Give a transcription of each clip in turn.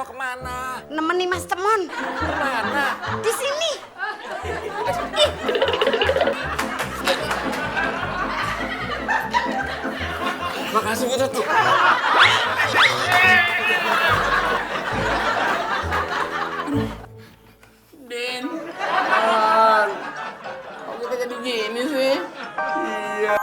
kemana? Nemeni Mas Temon. Kemana? Di sini. Makasih Butut. Din. Kok kita jadi gini sih? Iya.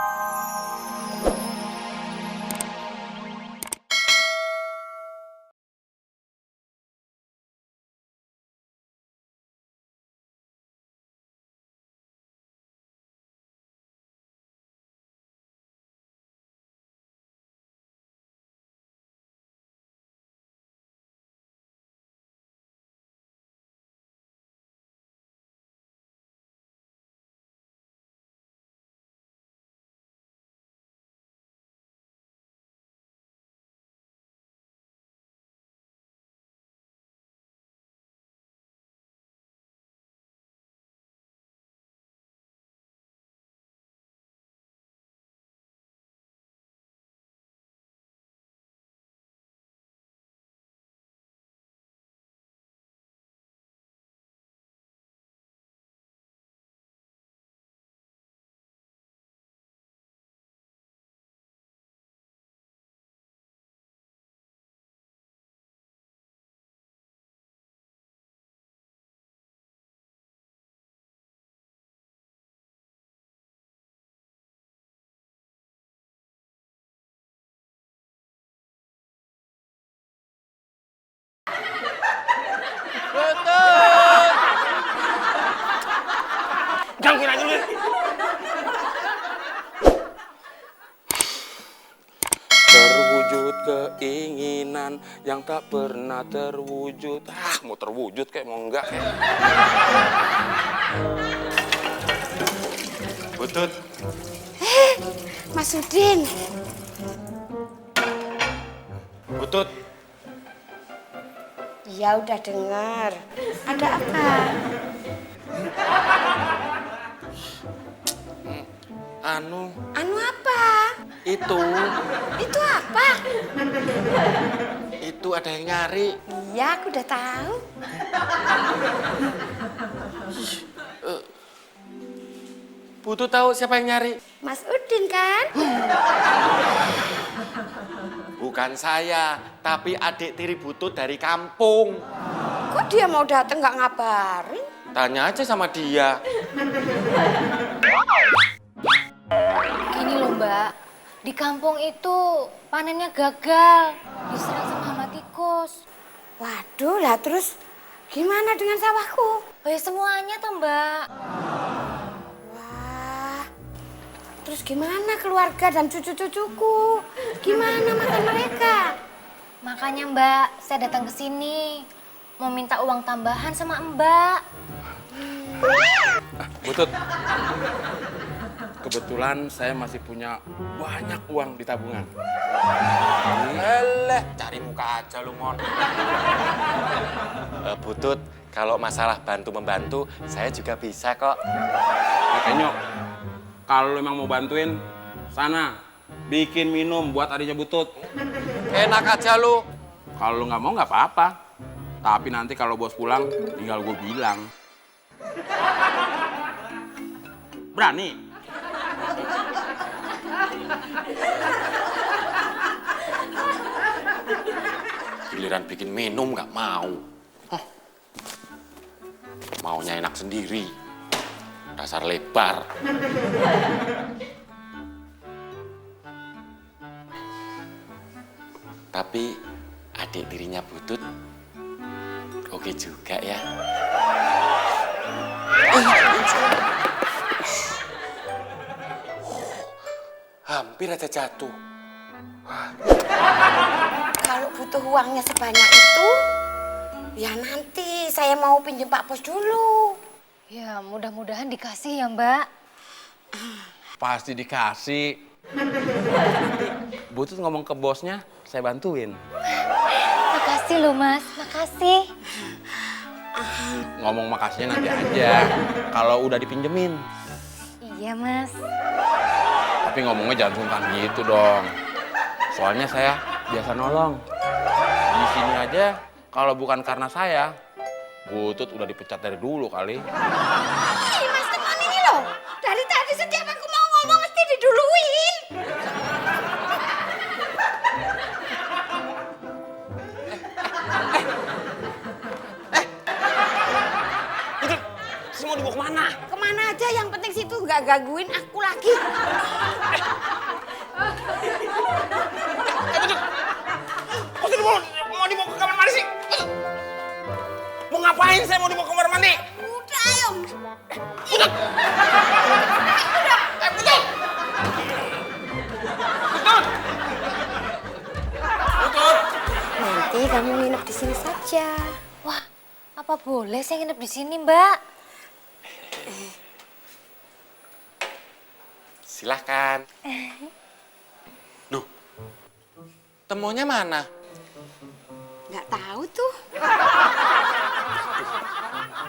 Gangguin aja lu. Terwujud keinginan yang tak pernah terwujud. Mau terwujud kayak mau enggak kayak. Butut. Mas Udin. Butut. Ya udah dengar. Ada apa? Anu apa? itu apa? itu ada yang nyari. Iya, aku udah tahu. Butut tahu siapa yang nyari? Mas Udin kan? Bukan saya, tapi adik tiri Butut dari kampung. Kok dia mau datang nggak ngabarin? Tanya aja sama dia. Gini loh Mbak, di kampung itu panennya gagal, diserang sama hama tikus. Waduh, lah terus gimana dengan sawahku? Oh ya semuanya tuh Mbak. Wah, terus gimana keluarga dan cucu-cucuku? Gimana makan mereka? Makanya Mbak, saya datang ke sini mau minta uang tambahan sama Mbak. Butut, kebetulan saya masih punya banyak uang di tabungan. Cari muka aja lu, Mon. Butut, kalau masalah bantu-membantu, saya juga bisa kok. Kenyok, kalau lu emang mau bantuin, sana bikin minum buat adiknya Butut. Enak aja lu. Kalau lu nggak mau nggak apa-apa. Tapi nanti kalau bos pulang, tinggal gue bilang. Berani? Giliran bikin minum nggak mau. Maunya enak sendiri. Dasar lebar. Tapi adik tirinya Butut oke juga ya. Hampir aja jatuh. Kalau butuh uangnya sebanyak itu, ya nanti saya mau pinjem Pak Bos dulu. Ya mudah-mudahan dikasih ya Mbak. Pasti dikasih. Butut ngomong ke bosnya, saya bantuin. Makasih loh Mas, makasih. Ngomong makasihnya nanti aja, kalau udah dipinjemin. Iya Mas. Tapi ngomongnya jangan sungkan gitu dong. Soalnya saya biasa nolong. Di sini aja Kalau bukan karena saya, Butut udah dipecat dari dulu kali. Ih, Mas Temon ini loh. Dari tadi setiap aku mau ngomong mesti diduluin. Itu semua dibawa kemana? Kemana aja yang penting situ nggak gangguin aku lagi. Maksudnya mau dibawa ke kamar mandi sih? Mau ngapain saya mau dibawa ke kamar mandi? Udah ayo. Betul! Betul! Betul! Betul! Nanti kamu nginep di sini saja. Wah, apa boleh saya nginep di sini, Mbak? Silahkan. Duh, temunya mana? Nggak tahu tuh.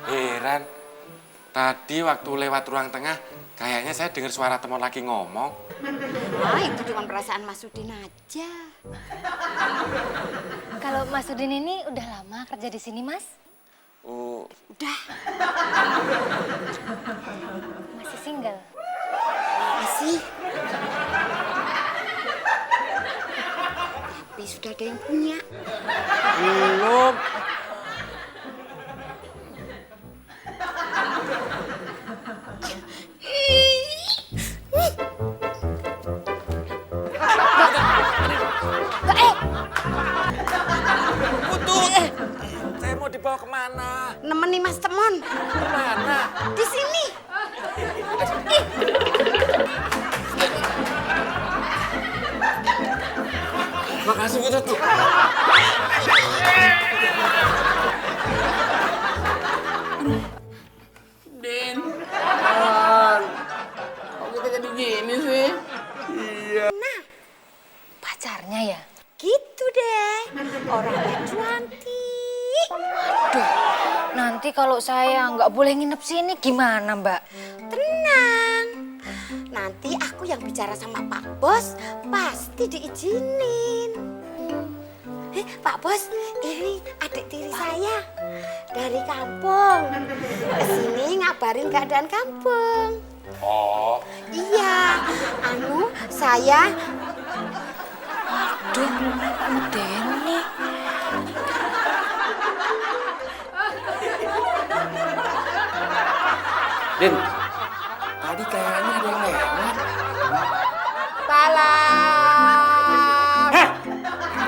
Heran, tadi waktu lewat ruang tengah, kayaknya saya dengar suara teman lagi ngomong. Ah, itu cuma perasaan Mas Udin aja. Kalau Mas Udin ini udah lama kerja di sini, Mas? Udah, Masih single? masih. Tapi sudah ada yang punya. Belum. Saya mau dibawa kemana? Nemeni Mas Temon. Kemana? Di sini. Makasih Butut. Din, Ron, kok kita jadi gini sih? Pacarnya ya? Gitu deh. Orangnya cantik. Duh, nanti kalau saya nggak boleh nginep sini gimana, Mbak? Tenang. Nanti aku yang bicara sama Pak Bos pasti diizinin. Pak Bos, ini adik tiri saya dari kampung. Kesini ngabarin keadaan kampung. Oh, Iya, saya Duh, Denny. Din, tadi kayaknya ada yang lewat. Palang.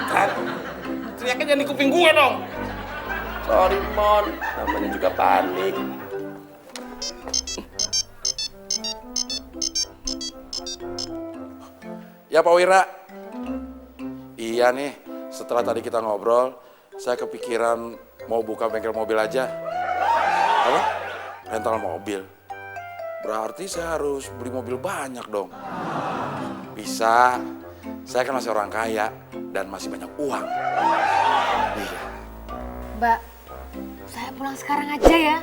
Kan, teriaknya jangan di kuping gue dong. Sorry, Mon. Namanya juga panik. Ya Pak Wira, iya nih setelah tadi kita ngobrol, saya kepikiran mau buka bengkel mobil aja. Apa? Rental mobil. Berarti saya harus beli mobil banyak dong. Bisa, saya kan masih orang kaya dan masih banyak uang. Iya. Mbak, saya pulang sekarang aja ya.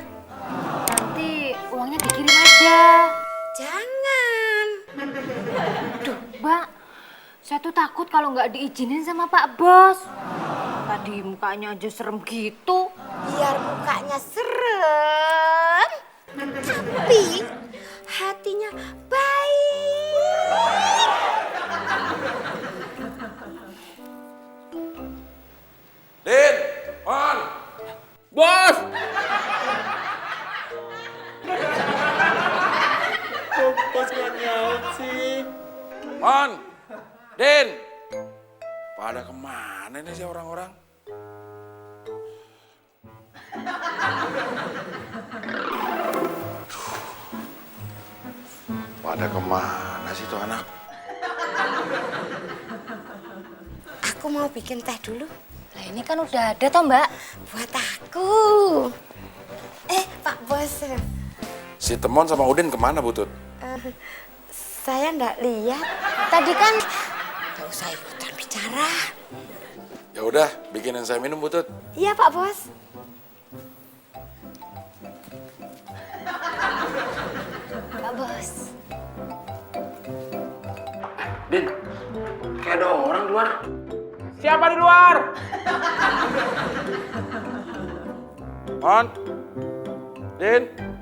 Nanti uangnya dikirim aja. Jangan. Duh, Mbak, saya tuh takut kalau nggak diizinin sama Pak Bos. Tadi mukanya aja serem gitu. Biar mukanya serem, tapi hatinya baik. Din, on. Bos! Kok bos nggak nyaut sih? On. Din. Pada kemana nih sih orang-orang? Pada kemana sih tuh anak? Aku mau bikin teh dulu Lah ini kan udah ada toh, Mbak. buat aku. Pak Bos, Si Temon sama Udin kemana Butut? saya nggak lihat. Tadi kan nggak usah ikutan bicara. Ya udah, bikinin saya minum Butut. Iya Pak Bos. Pak Bos. Din, kayak ada orang luar. Siapa di luar? On. Din.